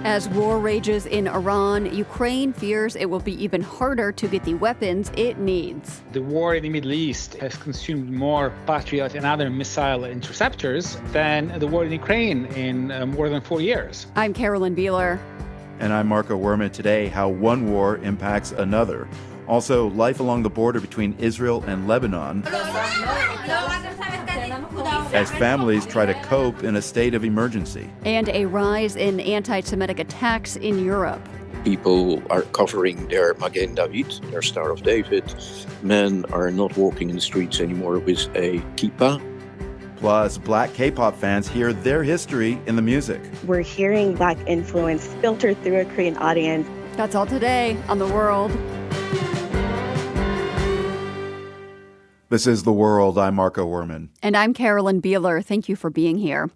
As war rages in Iran, Ukraine fears it will be even harder to get the weapons it needs. The war in the Middle East has consumed more Patriot and other missile interceptors than the war in Ukraine in more than 4 years. I'm Carolyn Beeler. And I'm Marco Werman. Today, how one war impacts another. Also, life along the border between Israel and Lebanon as families try to cope in a state of emergency. And a rise in anti-Semitic attacks in Europe. People are covering their Magen David, their Star of David. Men are not walking in the streets anymore with a kippah. Plus, black K-pop fans hear their history in the music. We're hearing black influence filter through a Korean audience. That's all today on The World. This is The World. I'm Marco Werman. And I'm Carolyn Beeler. Thank you for being here.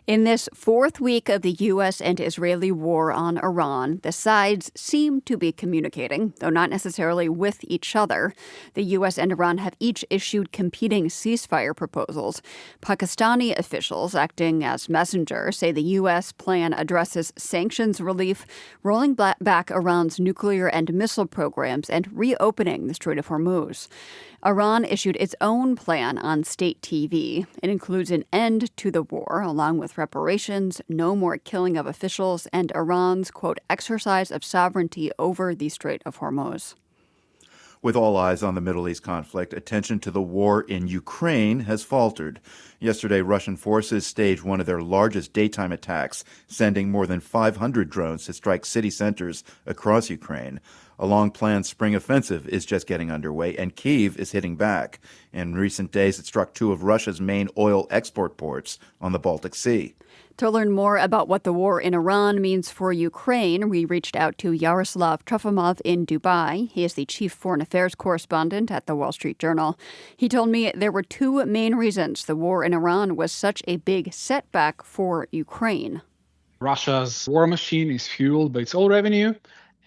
In this fourth week of the U.S. and Israeli war on Iran, the sides seem to be communicating, though not necessarily with each other. The U.S. and Iran have each issued competing ceasefire proposals. Pakistani officials, acting as messengers, say the U.S. plan addresses sanctions relief, rolling back Iran's nuclear and missile programs, and reopening the Strait of Hormuz. Iran issued its own plan on state TV. It includes an end to the war, along with reparations, no more killing of officials, and Iran's, quote, exercise of sovereignty over the Strait of Hormuz. With all eyes on the Middle East conflict, attention to the war in Ukraine has faltered. Yesterday, Russian forces staged one of their largest daytime attacks, sending more than 500 drones to strike city centers across Ukraine. A long-planned spring offensive is just getting underway, and Kyiv is hitting back. In recent days, it struck two of Russia's main oil export ports on the Baltic Sea. To learn more about what the war in Iran means for Ukraine, we reached out to Yaroslav Trofimov in Dubai. He is the chief foreign affairs correspondent at the Wall Street Journal. He told me there were two main reasons the war in Iran was such a big setback for Ukraine. Russia's war machine is fueled by its oil revenue.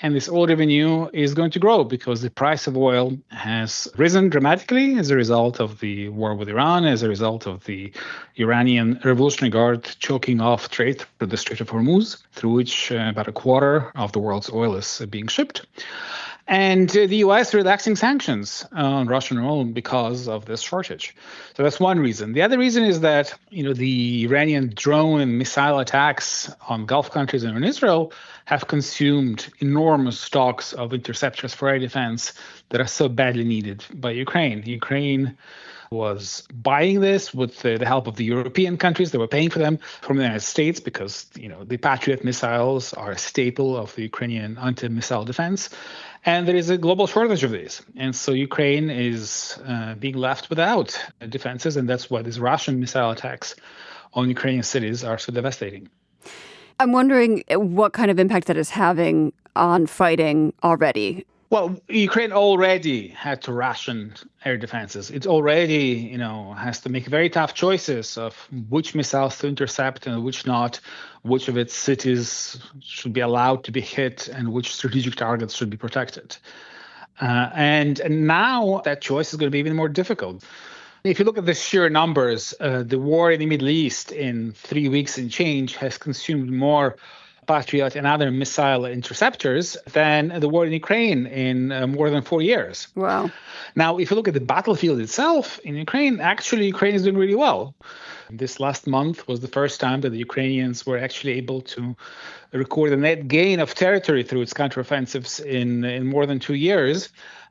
And this oil revenue is going to grow because the price of oil has risen dramatically as a result of the war with Iran, as a result of the Iranian Revolutionary Guard choking off trade through the Strait of Hormuz, through which about a quarter of the world's oil is being shipped. And the U.S. relaxing sanctions on Russian oil because of this shortage. So that's one reason. The other reason is that, the Iranian drone and missile attacks on Gulf countries and on Israel have consumed enormous stocks of interceptors for air defense that are so badly needed by Ukraine. Ukraine was buying this with the help of the European countries. They were paying for them from the United States because, the Patriot missiles are a staple of the Ukrainian anti-missile defense. And there is a global shortage of these. And so Ukraine is being left without defenses. And that's why these Russian missile attacks on Ukrainian cities are so devastating. I'm wondering what kind of impact that is having on fighting already. Well, Ukraine already had to ration air defenses. It already, has to make very tough choices of which missiles to intercept and which not, which of its cities should be allowed to be hit and which strategic targets should be protected. And now that choice is going to be even more difficult. If you look at the sheer numbers, the war in the Middle East in 3 weeks and change has consumed more Patriot and other missile interceptors than the war in Ukraine in more than 4 years. Wow. Now, if you look at the battlefield itself in Ukraine, actually Ukraine is doing really well. This last month was the first time that the Ukrainians were actually able to record a net gain of territory through its counteroffensives in more than 2 years,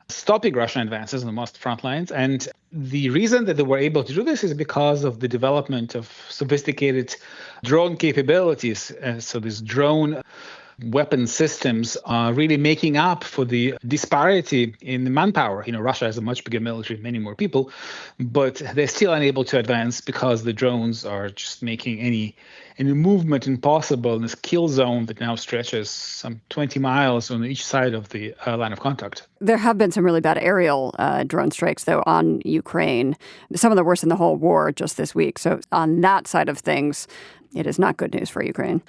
stopping Russian advances on the most front lines. And the reason that they were able to do this is because of the development of sophisticated drone capabilities. So these drone weapon systems are really making up for the disparity in the manpower. Russia has a much bigger military, many more people, but they're still unable to advance because the drones are just making any movement impossible in this kill zone that now stretches some 20 miles on each side of the line of contact. There have been some really bad aerial drone strikes, though, on Ukraine. Some of the worst in the whole war just this week. So on that side of things, it is not good news for Ukraine.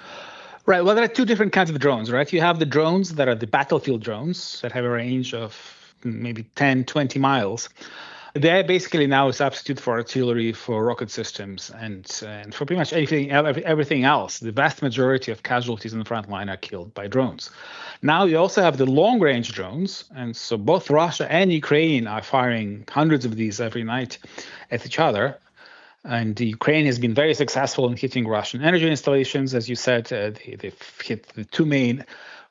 Right. Well, there are two different kinds of drones, right? You have the drones that are the battlefield drones that have a range of maybe 10, 20 miles. They're basically now a substitute for artillery, for rocket systems, and for pretty much everything else. The vast majority of casualties in the front line are killed by drones. Now you also have the long-range drones, and so both Russia and Ukraine are firing hundreds of these every night at each other. And Ukraine has been very successful in hitting Russian energy installations. As you said, they've hit the two main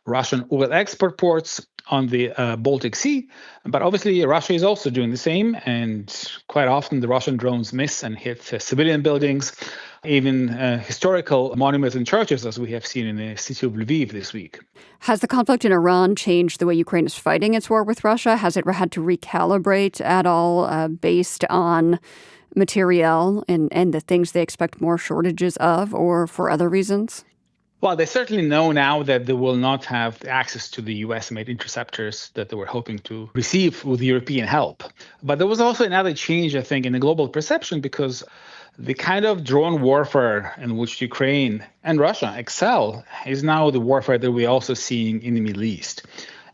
Russian oil export ports on the Baltic Sea. But obviously, Russia is also doing the same. And quite often, the Russian drones miss and hit civilian buildings, even historical monuments and churches, as we have seen in the city of Lviv this week. Has the conflict in Iran changed the way Ukraine is fighting its war with Russia? Has it had to recalibrate at all based on materiel and the things they expect more shortages of, or for other reasons? Well, they certainly know now that they will not have access to the US-made interceptors that they were hoping to receive with European help. But there was also another change, I think, in the global perception, because the kind of drone warfare in which Ukraine and Russia excel is now the warfare that we're also seeing in the Middle East.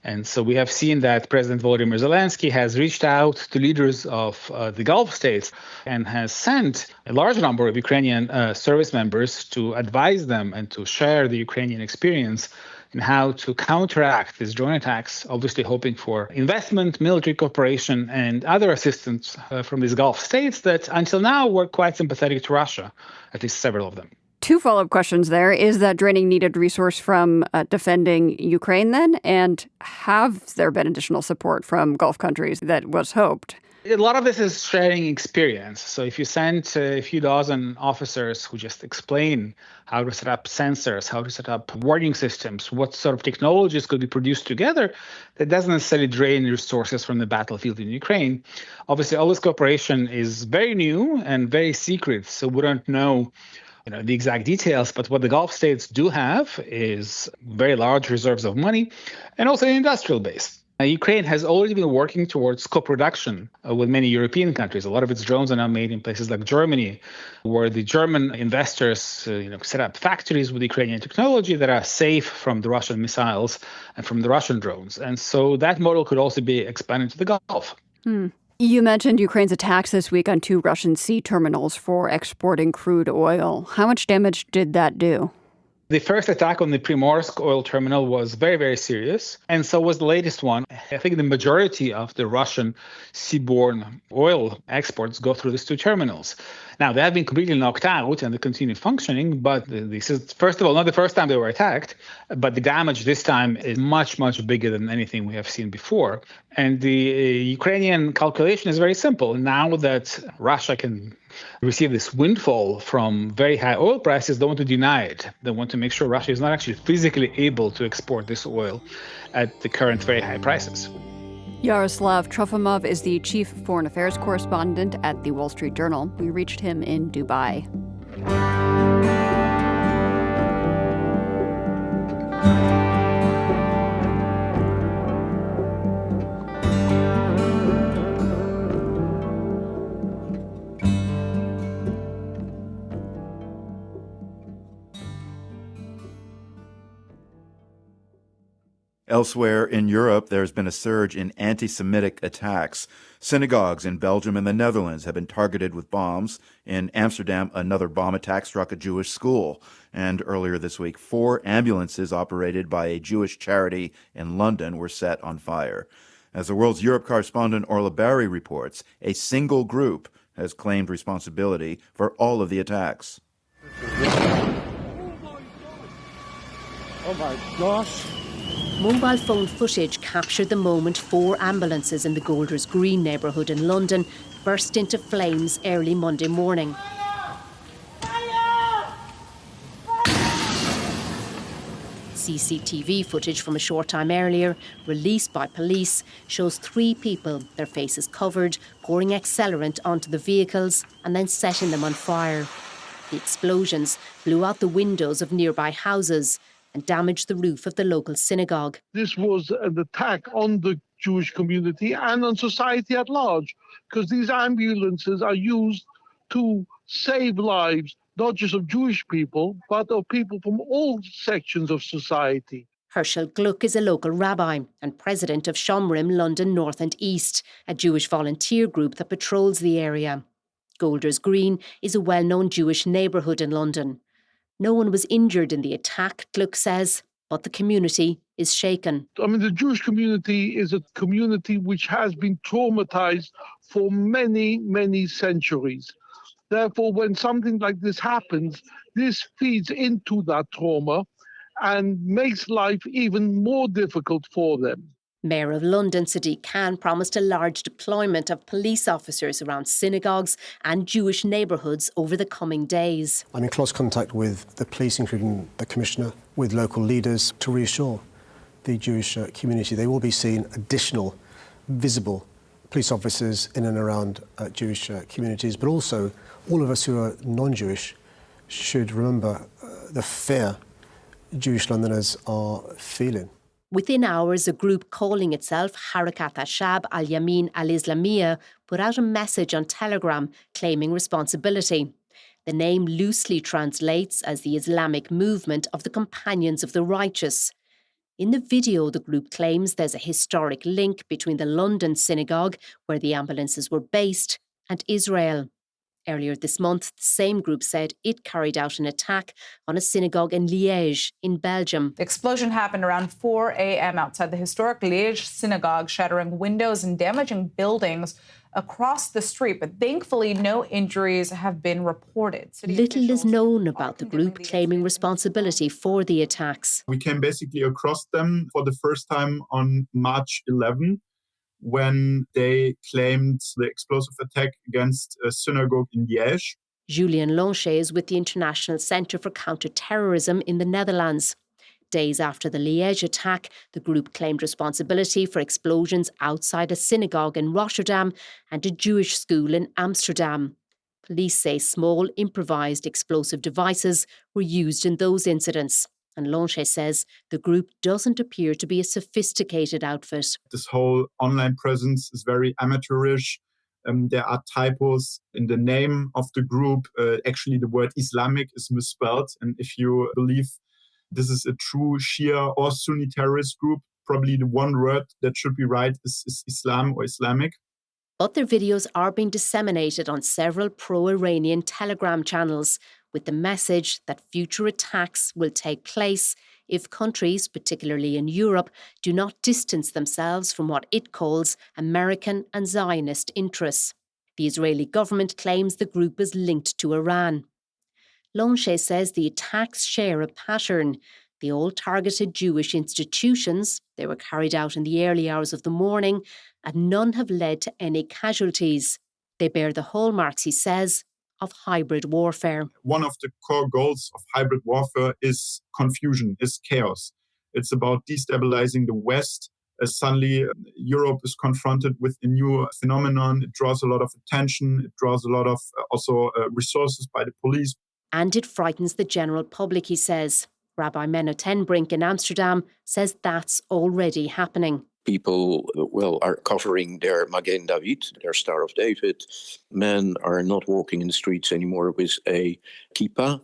And so we have seen that President Volodymyr Zelensky has reached out to leaders of the Gulf states and has sent a large number of Ukrainian service members to advise them and to share the Ukrainian experience in how to counteract these drone attacks, obviously hoping for investment, military cooperation, and other assistance from these Gulf states that until now were quite sympathetic to Russia, at least several of them. Two follow-up questions there. Is that draining needed resource from defending Ukraine then? And have there been additional support from Gulf countries that was hoped? A lot of this is sharing experience. So if you send a few dozen officers who just explain how to set up sensors, how to set up warning systems, what sort of technologies could be produced together, that doesn't necessarily drain resources from the battlefield in Ukraine. Obviously, all this cooperation is very new and very secret, so we don't know the exact details, but what the Gulf states do have is very large reserves of money and also an industrial base. Ukraine has already been working towards co-production with many European countries. A lot of its drones are now made in places like Germany, where the German investors set up factories with Ukrainian technology that are safe from the Russian missiles and from the Russian drones. And so that model could also be expanded to the Gulf. You mentioned Ukraine's attacks this week on 2 Russian sea terminals for exporting crude oil. How much damage did that do? The first attack on the Primorsk oil terminal was very, very serious, and so was the latest one. I think the majority of the Russian seaborne oil exports go through these 2 terminals. Now, they have been completely knocked out and they continue functioning, but this is, first of all, not the first time they were attacked, but the damage this time is much, much bigger than anything we have seen before. And the Ukrainian calculation is very simple. Now that Russia can receive this windfall from very high oil prices, they want to deny it. They want to make sure Russia is not actually physically able to export this oil at the current very high prices. Yaroslav Trofimov is the chief foreign affairs correspondent at the Wall Street Journal. We reached him in Dubai. Elsewhere in Europe, there's been a surge in anti-Semitic attacks. Synagogues in Belgium and the Netherlands have been targeted with bombs. In Amsterdam, another bomb attack struck a Jewish school. And earlier this week, 4 ambulances operated by a Jewish charity in London were set on fire. As the World's Europe correspondent Orla Barry reports, a single group has claimed responsibility for all of the attacks. Oh my gosh. Mobile phone footage captured the moment 4 ambulances in the Golders Green neighbourhood in London burst into flames early Monday morning. CCTV footage from a short time earlier, released by police, shows 3 people, their faces covered, pouring accelerant onto the vehicles and then setting them on fire. The explosions blew out the windows of nearby houses and damaged the roof of the local synagogue. This was an attack on the Jewish community and on society at large, because these ambulances are used to save lives, not just of Jewish people, but of people from all sections of society. Herschel Gluck is a local rabbi and president of Shomrim London North and East, a Jewish volunteer group that patrols the area. Golders Green is a well-known Jewish neighbourhood in London. No one was injured in the attack, Gluck says, but the community is shaken. I mean, the Jewish community is a community which has been traumatized for many, many centuries. Therefore, when something like this happens, this feeds into that trauma and makes life even more difficult for them. Mayor of London, Sadiq Khan, promised a large deployment of police officers around synagogues and Jewish neighbourhoods over the coming days. I'm in close contact with the police, including the Commissioner, with local leaders to reassure the Jewish community they will be seeing additional visible police officers in and around Jewish communities, but also all of us who are non-Jewish should remember the fear Jewish Londoners are feeling. Within hours, a group calling itself Harakat Ashab al-Yamin al-Islamiyya put out a message on Telegram claiming responsibility. The name loosely translates as the Islamic movement of the Companions of the Righteous. In the video, the group claims there's a historic link between the London synagogue, where the ambulances were based, and Israel. Earlier this month, the same group said it carried out an attack on a synagogue in Liège, in Belgium. The explosion happened around 4 a.m. outside the historic Liège synagogue, shattering windows and damaging buildings across the street. But thankfully, no injuries have been reported. Little is known about the group claiming responsibility for the attacks. We came basically across them for the first time on March 11. When they claimed the explosive attack against a synagogue in Liège. Julien Lonchet is with the International Centre for Counter-Terrorism in the Netherlands. Days after the Liège attack, the group claimed responsibility for explosions outside a synagogue in Rotterdam and a Jewish school in Amsterdam. Police say small, improvised explosive devices were used in those incidents. And Lonchet says the group doesn't appear to be a sophisticated outfit. This whole online presence is very amateurish. There are typos in the name of the group. Actually, the word Islamic is misspelled. And if you believe this is a true Shia or Sunni terrorist group, probably the one word that should be right is Islam or Islamic. But their videos are being disseminated on several pro-Iranian Telegram channels, with the message that future attacks will take place if countries, particularly in Europe, do not distance themselves from what it calls American and Zionist interests. The Israeli government claims the group is linked to Iran. Lonchet says the attacks share a pattern. They all targeted Jewish institutions. They were carried out in the early hours of the morning, and none have led to any casualties. They bear the hallmarks, he says, of hybrid warfare. One of the core goals of hybrid warfare is confusion, is chaos. It's about destabilizing the West. As suddenly Europe is confronted with a new phenomenon. It draws a lot of attention. It draws a lot of resources by the police. And it frightens the general public, he says. Rabbi Menno ten Brink in Amsterdam says that's already happening. People, are covering their Magen David, their Star of David. Men are not walking in the streets anymore with a kippah,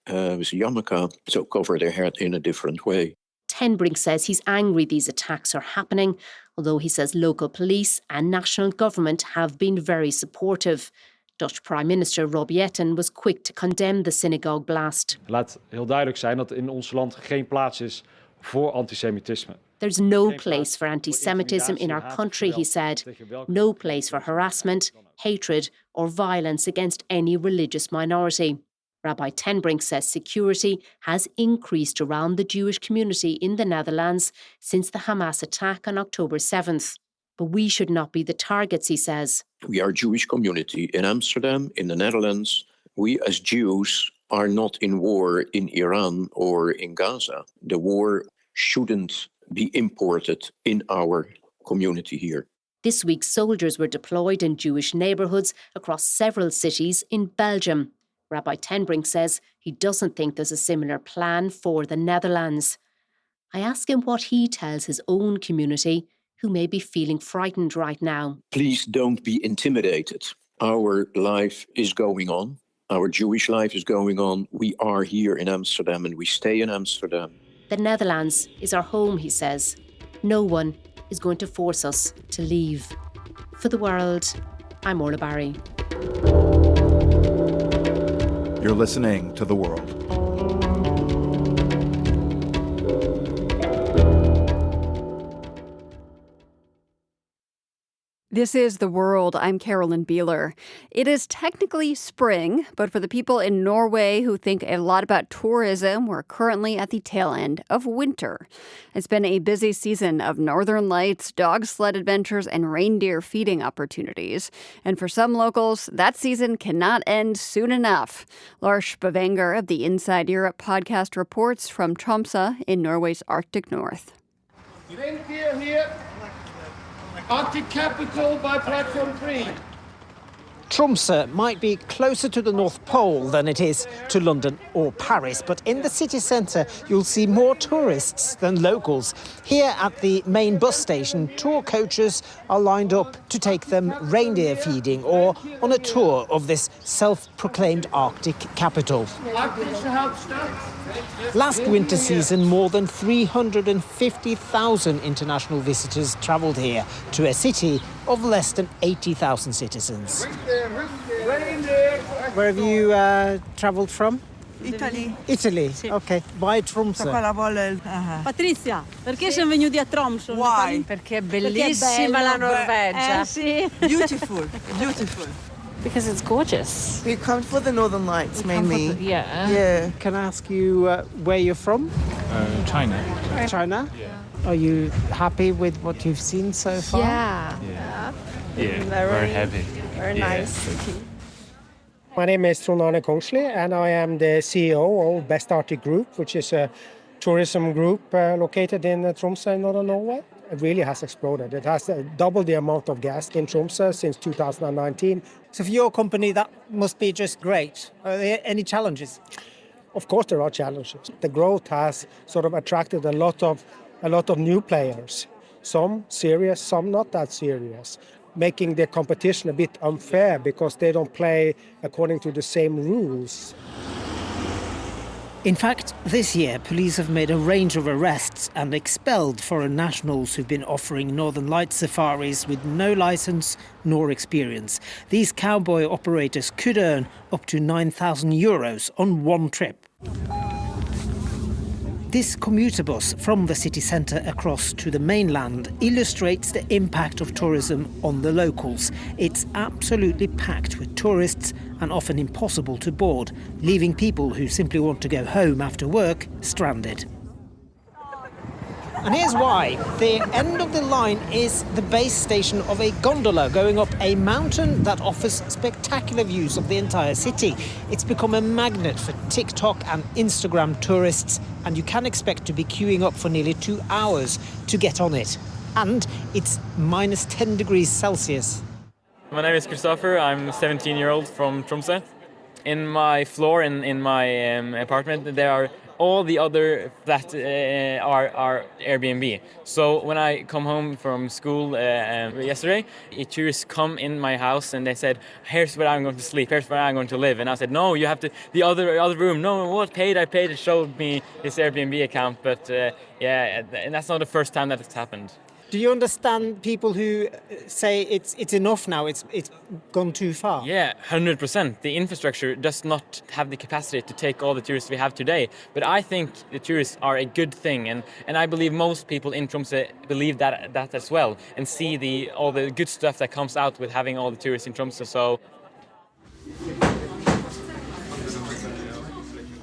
with a yarmulke, so cover their head in a different way. Ten Brink says he's angry these attacks are happening, although he says local police and national government have been very supportive. Dutch Prime Minister Rob Jetten was quick to condemn the synagogue blast. Laat heel duidelijk zijn dat in ons land geen plaats is voor antisemitisme. There's no place for anti-Semitism in our country, he said. No place for harassment, hatred or violence against any religious minority. Rabbi ten Brink says security has increased around the Jewish community in the Netherlands since the Hamas attack on October 7th. But we should not be the targets, he says. We are a Jewish community in Amsterdam, in the Netherlands. We as Jews are not in war in Iran or in Gaza. The war shouldn't be imported in our community here. This week, soldiers were deployed in Jewish neighbourhoods across several cities in Belgium. Rabbi ten Brink says he doesn't think there's a similar plan for the Netherlands. I ask him what he tells his own community, who may be feeling frightened right now. Please don't be intimidated. Our life is going on. Our Jewish life is going on. We are here in Amsterdam and we stay in Amsterdam. The Netherlands is our home, he says. No one is going to force us to leave. For The World, I'm Orla Barry. You're listening to The World. This is The World. I'm Carolyn Beeler. It is technically spring, but for the people in Norway who think a lot about tourism, we're currently at the tail end of winter. It's been a busy season of northern lights, dog sled adventures, and reindeer feeding opportunities. And for some locals, that season cannot end soon enough. Lars Bavanger of the Inside Europe podcast reports from Tromsø in Norway's Arctic North. Reindeer here. Arctic capital by platform 3. Tromsø might be closer to the North Pole than it is to London or Paris, but in the city centre you'll see more tourists than locals. Here at the main bus station, tour coaches are lined up to take them reindeer feeding or on a tour of this self-proclaimed Arctic capital. Last winter season, more than 350,000 international visitors travelled here to a city of less than 80,000 citizens. Where have you travelled from? Italy. Italy, Sì. OK. Why Tromsø? Patrizia, perché siamo venuti a Tromsø? Why? Perché è bellissima la Norvegia. Sì. Beautiful, beautiful. Because it's gorgeous. We come for the Northern Lights mainly. Yeah. Can I ask you where you're from? China. China? Yeah. Are you happy with what you've seen so far? Yeah, very happy. Very nice city. My name is Trond Arne Kongsli, and I am the CEO of Best Arctic Group, which is a tourism group located in Tromsø in northern Norway. It really has exploded. It has doubled the amount of guests in Tromsø since 2019. So for your company, that must be just great. Are there any challenges? Of course, there are challenges. The growth has sort of attracted a lot of new players. Some serious, some not that serious, making the competition a bit unfair because they don't play according to the same rules. In fact, this year, police have made a range of arrests and expelled foreign nationals who've been offering Northern Lights safaris with no licence nor experience. These cowboy operators could earn up to €9,000 on one trip. This commuter bus from the city centre across to the mainland illustrates the impact of tourism on the locals. It's absolutely packed with tourists and often impossible to board, leaving people who simply want to go home after work stranded. And here's why. The end of the line is the base station of a gondola going up a mountain that offers spectacular views of the entire city. It's become a magnet for TikTok and Instagram tourists, and you can expect to be queuing up for nearly 2 hours to get on it. And it's minus 10 degrees Celsius. My name is Christopher. I'm a 17-year-old from Tromsø. In my floor in my apartment, there are all the other flats are Airbnb. So when I come home from school yesterday, tourists come in my house and they said, "Here's where I'm going to sleep. Here's where I'm going to live." And I said, "No, you have to the other room." "No, what paid? I paid." It showed me his Airbnb account, but and that's not the first time that it's happened. Do you understand people who say it's enough now, it's gone too far? Yeah, 100%. The infrastructure does not have the capacity to take all the tourists we have today. But I think the tourists are a good thing, and I believe most people in Tromsø believe that as well, and see all the good stuff that comes out with having all the tourists in Tromsø. So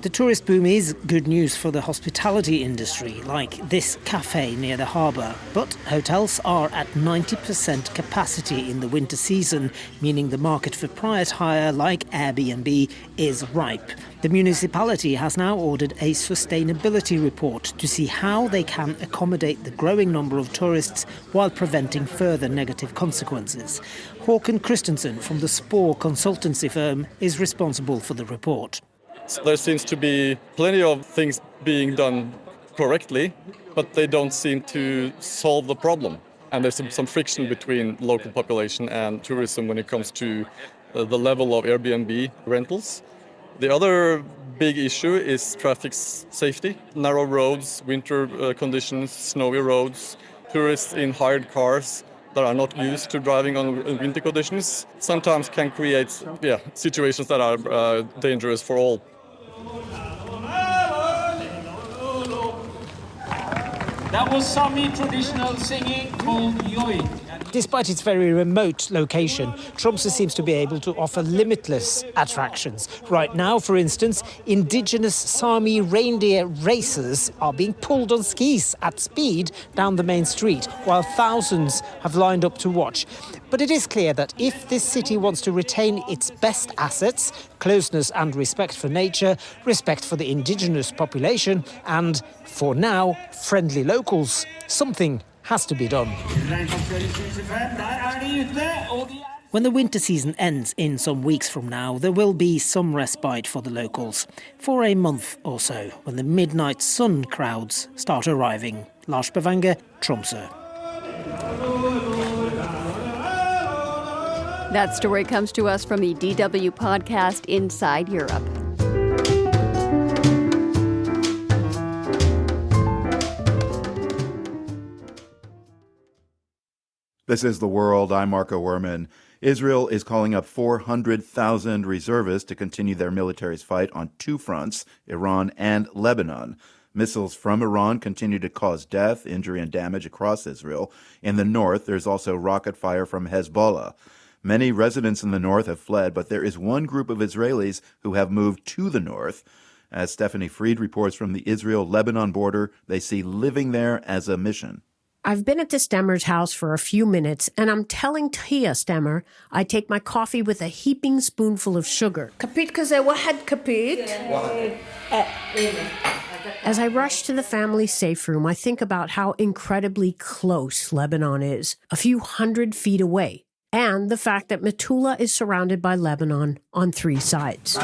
the tourist boom is good news for the hospitality industry, like this cafe near the harbour. But hotels are at 90% capacity in the winter season, meaning the market for private hire, like Airbnb, is ripe. The municipality has now ordered a sustainability report to see how they can accommodate the growing number of tourists while preventing further negative consequences. Håkon Christensen from the Spore consultancy firm is responsible for the report. So there seems to be plenty of things being done correctly, but they don't seem to solve the problem. And there's some friction between local population and tourism when it comes to the level of Airbnb rentals. The other big issue is traffic safety. Narrow roads, winter conditions, snowy roads, tourists in hired cars that are not used to driving on winter conditions sometimes can create situations that are dangerous for all. That was Sami traditional singing called Yoi. Despite its very remote location, Tromsø seems to be able to offer limitless attractions. Right now, for instance, indigenous Sami reindeer racers are being pulled on skis at speed down the main street, while thousands have lined up to watch. But it is clear that if this city wants to retain its best assets, closeness and respect for nature, respect for the indigenous population, and, for now, friendly locals, something has to be done. When the winter season ends in some weeks from now, there will be some respite for the locals. For a month or so, when the midnight sun crowds start arriving. Lars Bevanger, Tromsø. That story comes to us from the DW podcast Inside Europe. This is The World. I'm Marco Werman. Israel is calling up 400,000 reservists to continue their military's fight on two fronts, Iran and Lebanon. Missiles from Iran continue to cause death, injury, and damage across Israel. In the north, there's also rocket fire from Hezbollah. Many residents in the north have fled, but there is one group of Israelis who have moved to the north. As Stephanie Fried reports from the Israel-Lebanon border, they see living there as a mission. I've been at the Stemmer's house for a few minutes, and I'm telling Tia Stemmer I take my coffee with a heaping spoonful of sugar. As I rush to the family safe room, I think about how incredibly close Lebanon is, a few 100 feet away, and the fact that Metula is surrounded by Lebanon on three sides.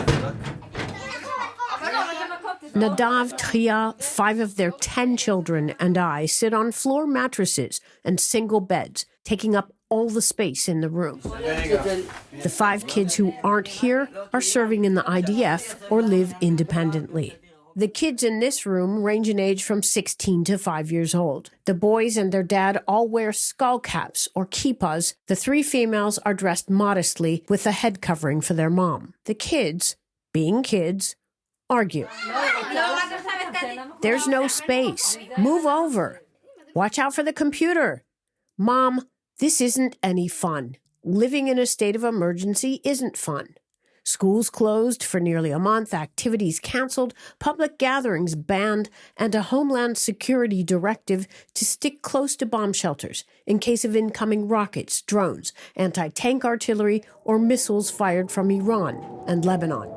Nadav, Tria, 5 of their 10 children, and I sit on floor mattresses and single beds, taking up all the space in the room. The 5 kids who aren't here are serving in the IDF or live independently. The kids in this room range in age from 16 to 5 years old. The boys and their dad all wear skull caps or kippas. The 3 females are dressed modestly with a head covering for their mom. The kids, being kids, argue. There's no space. Move over. Watch out for the computer. Mom, this isn't any fun. Living in a state of emergency isn't fun. Schools closed for nearly a month, activities canceled, public gatherings banned, and a Homeland Security directive to stick close to bomb shelters in case of incoming rockets, drones, anti-tank artillery, or missiles fired from Iran and Lebanon.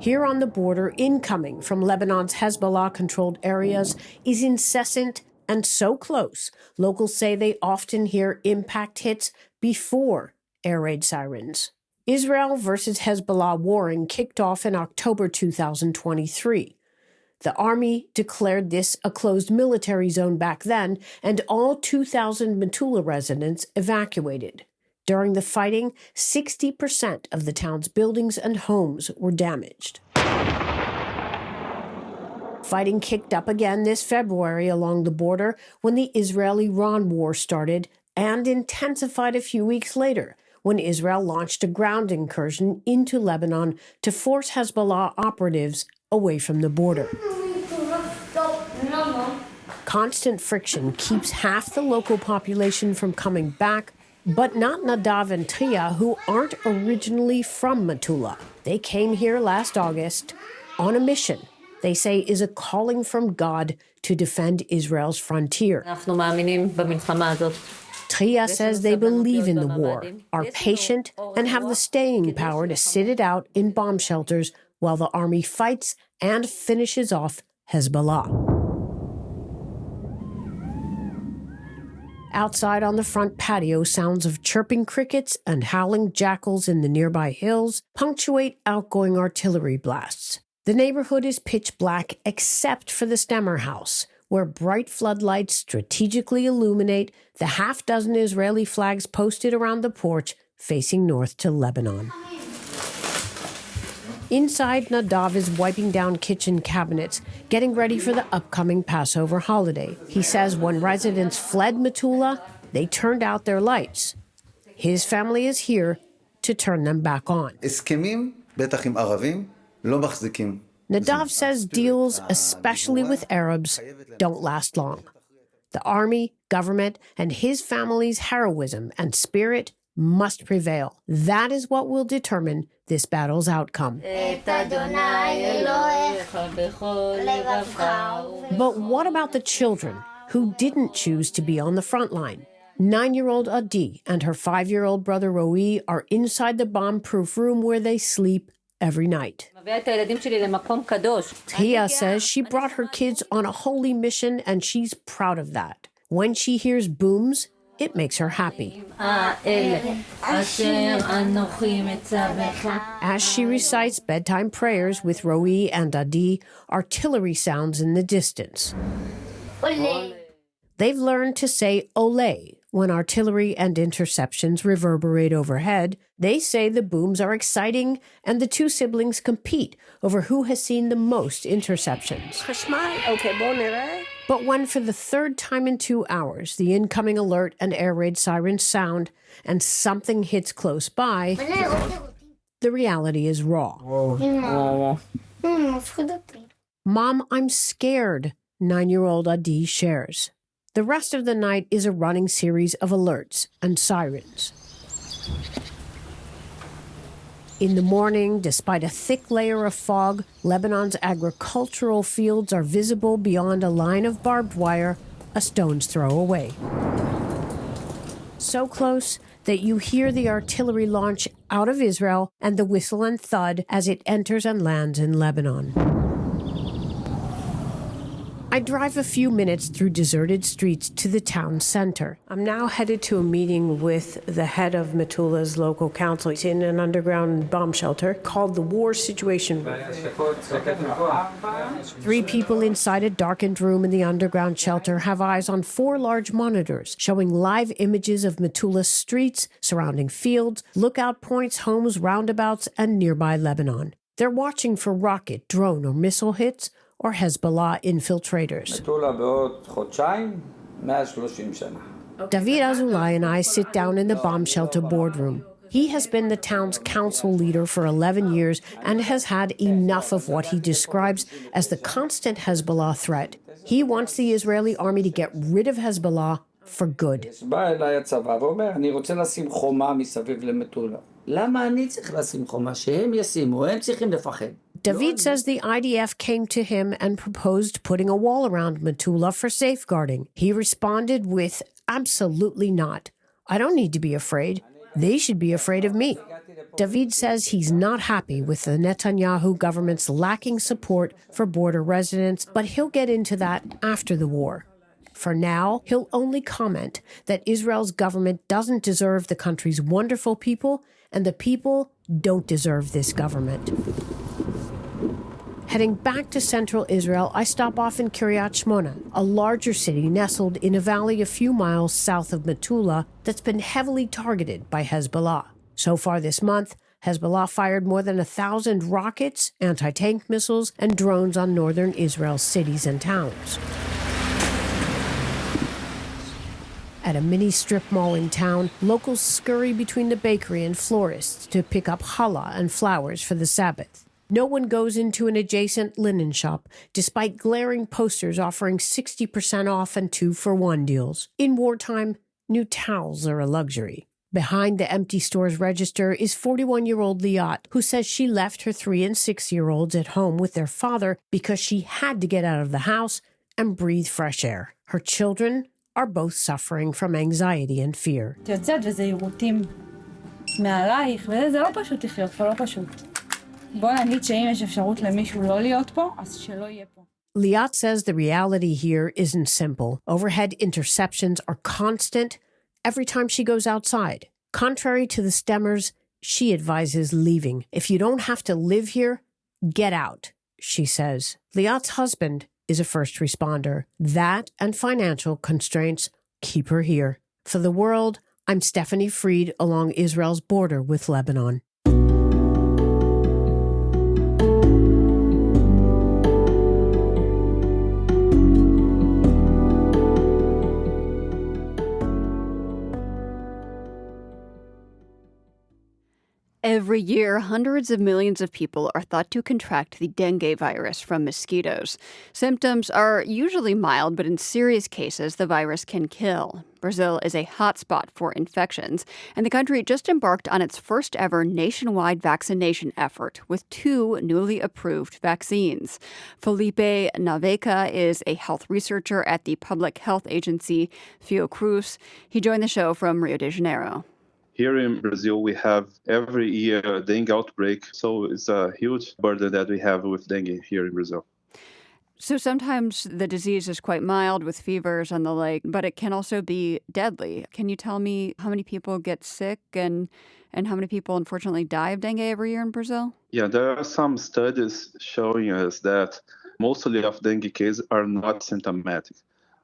Here on the border, incoming from Lebanon's Hezbollah-controlled areas is incessant and so close, locals say they often hear impact hits before air raid sirens. Israel versus Hezbollah warring kicked off in October 2023. The army declared this a closed military zone back then, and all 2,000 Metula residents evacuated. During the fighting, 60% of the town's buildings and homes were damaged. Fighting kicked up again this February along the border when the Israel-Iran war started, and intensified a few weeks later when Israel launched a ground incursion into Lebanon to force Hezbollah operatives away from the border. Constant friction keeps half the local population from coming back, but not Nadav and Tria, who aren't originally from Metula. They came here last August on a mission they say is a calling from God to defend Israel's frontier. Tria says they believe in the war, are patient, and have the staying power to sit it out in bomb shelters while the army fights and finishes off Hezbollah. Outside on the front patio, sounds of chirping crickets and howling jackals in the nearby hills punctuate outgoing artillery blasts. The neighborhood is pitch black except for the Stemmer house, where bright floodlights strategically illuminate the half-dozen Israeli flags posted around the porch facing north to Lebanon. Inside, Nadav is wiping down kitchen cabinets, getting ready for the upcoming Passover holiday. He says when residents fled Metula, they turned out their lights. His family is here to turn them back on. Nadav says deals, especially with Arabs, don't last long. The army, government, and his family's heroism and spirit must prevail. That is what will determine this battle's outcome. But what about the children who didn't choose to be on the front line? 9-year-old Adi and her 5-year-old brother Roi are inside the bomb-proof room where they sleep every night. Tia says she brought her kids on a holy mission and she's proud of that. When she hears booms, it makes her happy. As she recites bedtime prayers with Roi and Adi, artillery sounds in the distance. They've learned to say ole when artillery and interceptions reverberate overhead. They say the booms are exciting and the two siblings compete over who has seen the most interceptions. But when for the third time in 2 hours, the incoming alert and air raid sirens sound and something hits close by, the reality is raw. Mom, I'm scared, 9-year-old Adi shares. The rest of the night is a running series of alerts and sirens. In the morning, despite a thick layer of fog, Lebanon's agricultural fields are visible beyond a line of barbed wire a stone's throw away. So close that you hear the artillery launch out of Israel and the whistle and thud as it enters and lands in Lebanon. I drive a few minutes through deserted streets to the town center. I'm now headed to a meeting with the head of Metula's local council. It's in an underground bomb shelter called the War Situation Room. 3 people inside a darkened room in the underground shelter have eyes on 4 large monitors showing live images of Metula's streets, surrounding fields, lookout points, homes, roundabouts, and nearby Lebanon. They're watching for rocket, drone, or missile hits, or Hezbollah infiltrators. David Azulai and I sit down in the bomb shelter boardroom. He has been the town's council leader for 11 years and has had enough of what he describes as the constant Hezbollah threat. He wants the Israeli army to get rid of Hezbollah for good. David says the IDF came to him and proposed putting a wall around Metula for safeguarding. He responded with, absolutely not. I don't need to be afraid. They should be afraid of me. David says he's not happy with the Netanyahu government's lacking support for border residents, but he'll get into that after the war. For now, he'll only comment that Israel's government doesn't deserve the country's wonderful people, and the people don't deserve this government. Heading back to central Israel, I stop off in Kiryat Shmona, a larger city nestled in a valley a few miles south of Metula that's been heavily targeted by Hezbollah. So far this month, Hezbollah fired more than 1,000 rockets, anti-tank missiles, and drones on northern Israel's cities and towns. At a mini strip mall in town, locals scurry between the bakery and florists to pick up challah and flowers for the Sabbath. No one goes into an adjacent linen shop, despite glaring posters offering 60% off and 2-for-1 deals. In wartime, new towels are a luxury. Behind the empty store's register is 41-year-old Liat, who says she left her 3- and 6-year-olds at home with their father because she had to get out of the house and breathe fresh air. Her children are both suffering from anxiety and fear. Liat says the reality here isn't simple. Overhead interceptions are constant every time she goes outside. Contrary to the stemmers, she advises leaving. If you don't have to live here, get out, she says. Liat's husband is a first responder. That and financial constraints keep her here. For the world, I'm Stephanie Fried along Israel's border with Lebanon. Every year, hundreds of millions of people are thought to contract the dengue virus from mosquitoes. Symptoms are usually mild, but in serious cases, the virus can kill. Brazil is a hotspot for infections, and the country just embarked on its first ever nationwide vaccination effort with 2 newly approved vaccines. Felipe Naveca is a health researcher at the public health agency Fiocruz. He joined the show from Rio de Janeiro. Here in Brazil, we have every year a dengue outbreak, so it's a huge burden that we have with dengue here in Brazil. So sometimes the disease is quite mild with fevers and the like, but it can also be deadly. Can you tell me how many people get sick and how many people unfortunately die of dengue every year in Brazil? Yeah, there are some studies showing us that mostly of dengue cases are not symptomatic.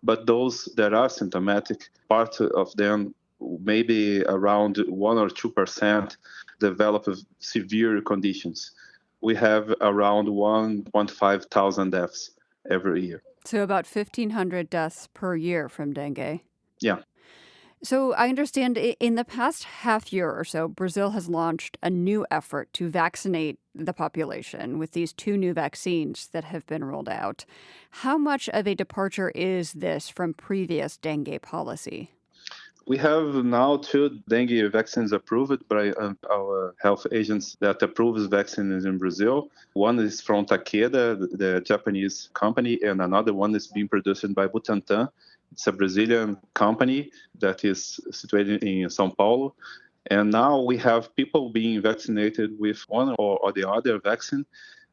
But those that are symptomatic, part of them, maybe around 1 or 2%, develop severe conditions. We have around 1.5 thousand deaths every year. So about 1,500 deaths per year from dengue. Yeah. So I understand in the past half year or so, Brazil has launched a new effort to vaccinate the population with these 2 new vaccines that have been rolled out. How much of a departure is this from previous dengue policy? We have now 2 dengue vaccines approved by our health agents that approves vaccines in Brazil. One is from Takeda, the Japanese company, and another one is being produced by Butantan. It's a Brazilian company that is situated in São Paulo. And now we have people being vaccinated with one or the other vaccine.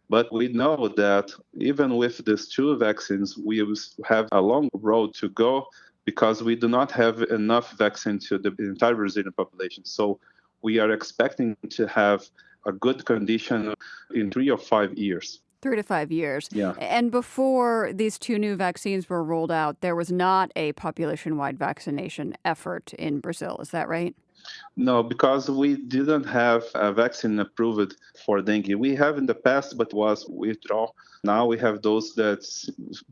But we know that even with these 2 vaccines, we have a long road to go because we do not have enough vaccine to the entire Brazilian population. So we are expecting to have a good condition in 3 or 5 years. 3 to 5 years. Yeah. And before these 2 new vaccines were rolled out, there was not a population-wide vaccination effort in Brazil. Is that right? No, because we didn't have a vaccine approved for dengue. We have in the past, but was withdrawn. Now we have those that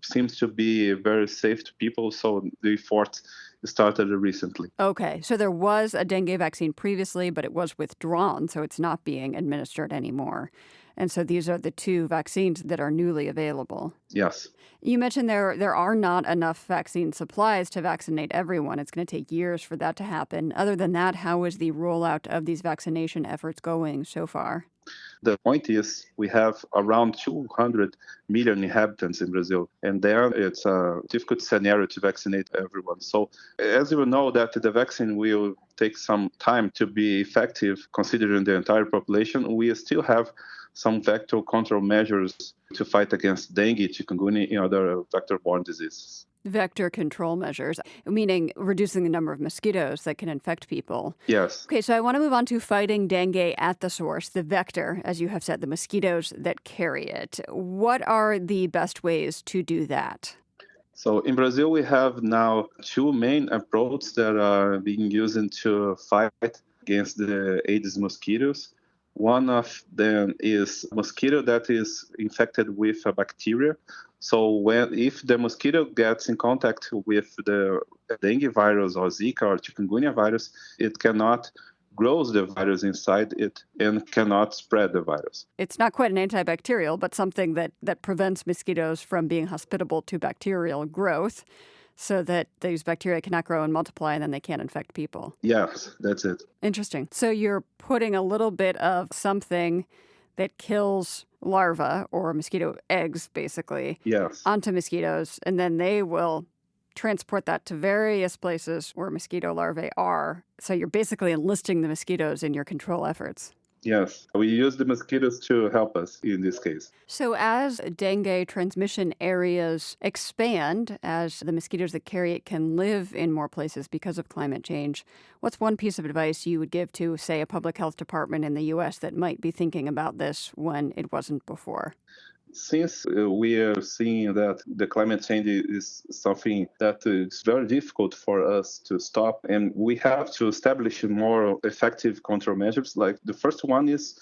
seems to be very safe to people, so the effort started recently. Okay, so there was a dengue vaccine previously, but it was withdrawn, so it's not being administered anymore. And so these are the 2 vaccines that are newly available. Yes. You mentioned there are not enough vaccine supplies to vaccinate everyone. It's going to take years for that to happen. Other than that, how is the rollout of these vaccination efforts going so far? The point is we have around 200 million inhabitants in Brazil, and there it's a difficult scenario to vaccinate everyone. So as you know that the vaccine will take some time to be effective considering the entire population, we still have some vector control measures to fight against dengue, chikungunya, and other vector-borne diseases. Vector control measures, meaning reducing the number of mosquitoes that can infect people. Yes. Okay, so I want to move on to fighting dengue at the source, the vector, as you have said, the mosquitoes that carry it. What are the best ways to do that? So in Brazil, we have now 2 main approaches that are being used to fight against the Aedes mosquitoes. One of them is mosquito that is infected with a bacteria. So if the mosquito gets in contact with the dengue virus or Zika or chikungunya virus, it cannot grow the virus inside it and cannot spread the virus. It's not quite an antibacterial, but something that prevents mosquitoes from being hospitable to bacterial growth so that these bacteria cannot grow and multiply and then they can't infect people. Yes, that's it. Interesting. So you're putting a little bit of something that kills larvae or mosquito eggs, basically, yes, onto mosquitoes, and then they will transport that to various places where mosquito larvae are. So you're basically enlisting the mosquitoes in your control efforts. Yes, we use the mosquitoes to help us in this case. So as dengue transmission areas expand, as the mosquitoes that carry it can live in more places because of climate change, what's one piece of advice you would give to, say, a public health department in the U.S. that might be thinking about this when it wasn't before? Since we are seeing that the climate change is something that is very difficult for us to stop, and we have to establish more effective control measures. Like the first one is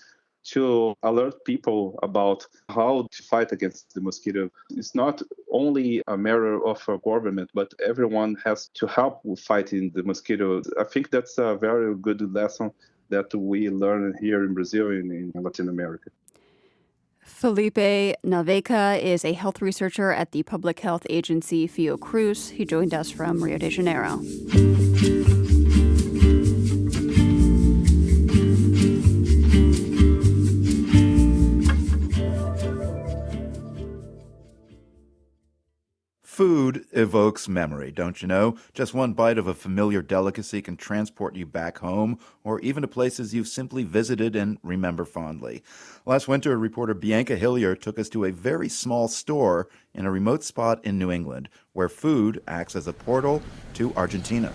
to alert people about how to fight against the mosquito. It's not only a matter of a government, but everyone has to help with fighting the mosquito. I think that's a very good lesson that we learn here in Brazil and in Latin America. Felipe Naveka is a health researcher at the public health agency Fiocruz. He joined us from Rio de Janeiro. Food evokes memory, don't you know? Just one bite of a familiar delicacy can transport you back home or even to places you've simply visited and remember fondly. Last winter, reporter Bianca Hillier took us to a very small store in a remote spot in New England where food acts as a portal to Argentina.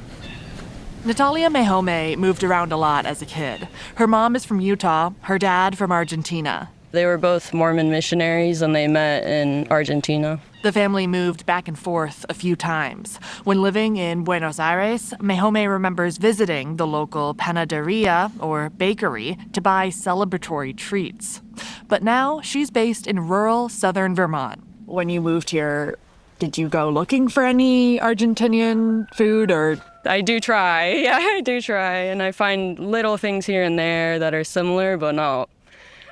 Natalia Mejome moved around a lot as a kid. Her mom is from Utah, her dad from Argentina. They were both Mormon missionaries and they met in Argentina. The family moved back and forth a few times. When living in Buenos Aires, Mejome remembers visiting the local panaderia, or bakery, to buy celebratory treats. But now she's based in rural southern Vermont. When you moved here, did you go looking for any Argentinian food or? I do try. Yeah, I do try. And I find little things here and there that are similar, but not.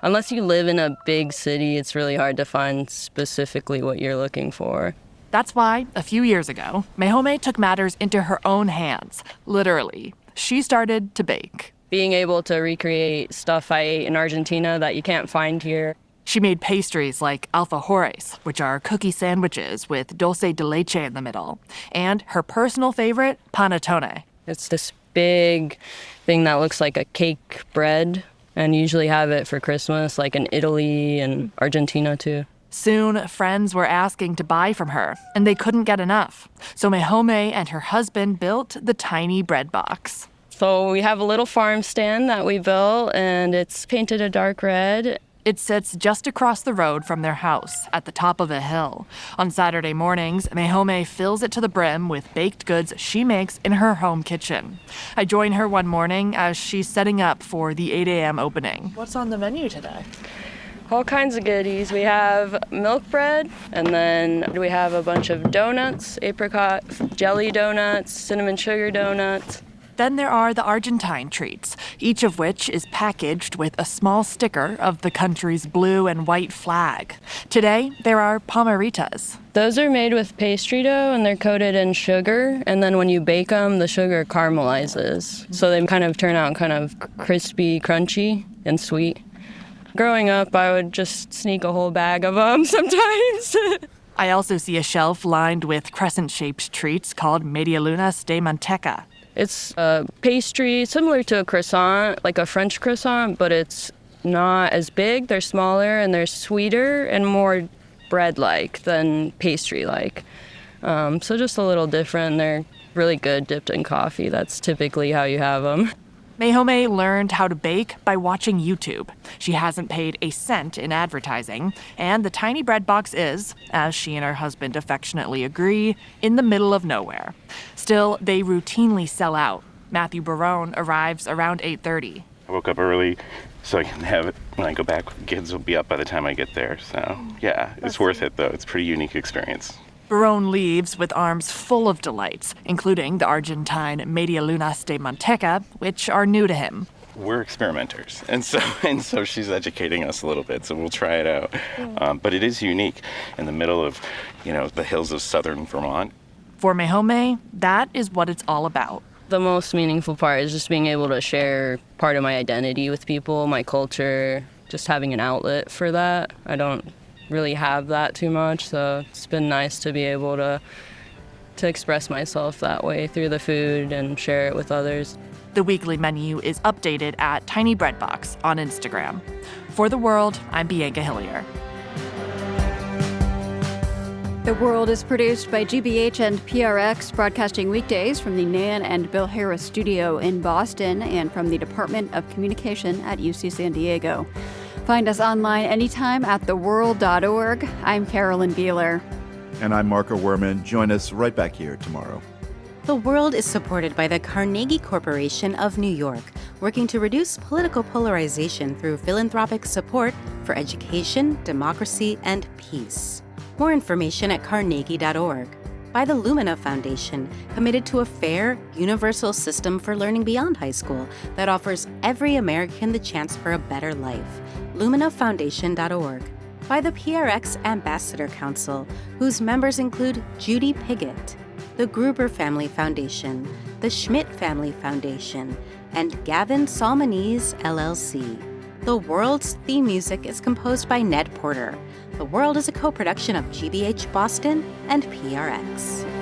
Unless you live in a big city, it's really hard to find specifically what you're looking for. That's why, a few years ago, Mejome took matters into her own hands, literally. She started to bake. Being able to recreate stuff I ate in Argentina that you can't find here. She made pastries like alfajores, which are cookie sandwiches with dulce de leche in the middle, and her personal favorite, panettone. It's this big thing that looks like a cake bread, and usually have it for Christmas, like in Italy and Argentina too. Soon, friends were asking to buy from her, and they couldn't get enough. So Mejome and her husband built the tiny bread box. So we have a little farm stand that we built, and it's painted a dark red. It sits just across the road from their house, at the top of a hill. On Saturday mornings, Mejome fills it to the brim with baked goods she makes in her home kitchen. I join her one morning as she's setting up for the 8 a.m. opening. What's on the menu today? All kinds of goodies. We have milk bread, and then we have a bunch of donuts, apricot jelly donuts, cinnamon sugar donuts. Then there are the Argentine treats, each of which is packaged with a small sticker of the country's blue and white flag. Today, there are palmeritas. Those are made with pastry dough, and they're coated in sugar, and then when you bake them, the sugar caramelizes. So they kind of turn out kind of crispy, crunchy, and sweet. Growing up, I would just sneak a whole bag of them sometimes. I also see a shelf lined with crescent-shaped treats called medialunas de manteca. It's a pastry similar to a croissant, like a French croissant, but it's not as big. They're smaller and they're sweeter and more bread-like than pastry-like. So just a little different. They're really good dipped in coffee. That's typically how you have them. Mejome learned how to bake by watching YouTube. She hasn't paid a cent in advertising, and the tiny bread box is, as she and her husband affectionately agree, in the middle of nowhere. Still, they routinely sell out. Matthew Barone arrives around 8:30. I woke up early so I can have it when I go back. The kids will be up by the time I get there. So, yeah, it's worth it, though. It's a pretty unique experience. Barone leaves with arms full of delights, including the Argentine medialunas de manteca, which are new to him. We're experimenters, and so she's educating us a little bit, so we'll try it out. But it is unique in the middle of, the hills of southern Vermont. For Mejome, that is what it's all about. The most meaningful part is just being able to share part of my identity with people, my culture, just having an outlet for that. I don't really have that too much, so it's been nice to be able to express myself that way through the food and share it with others. The weekly menu is updated at Tiny Bread Box on Instagram. For The World, I'm Bianca Hillier. The World is produced by GBH and PRX, broadcasting weekdays from the Nan and Bill Harris studio in Boston and from the Department of Communication at UC San Diego. Find us online anytime at theworld.org. I'm Carolyn Beeler. And I'm Marco Werman. Join us right back here tomorrow. The World is supported by the Carnegie Corporation of New York, working to reduce political polarization through philanthropic support for education, democracy, and peace. More information at carnegie.org. By the Lumina Foundation, committed to a fair, universal system for learning beyond high school that offers every American the chance for a better life. LuminaFoundation.org. By the PRX Ambassador Council, whose members include Judy Piggott, the Gruber Family Foundation, the Schmidt Family Foundation, and Gavin Salmonese, LLC. The World's theme music is composed by Ned Porter. The World is a co-production of GBH Boston and PRX.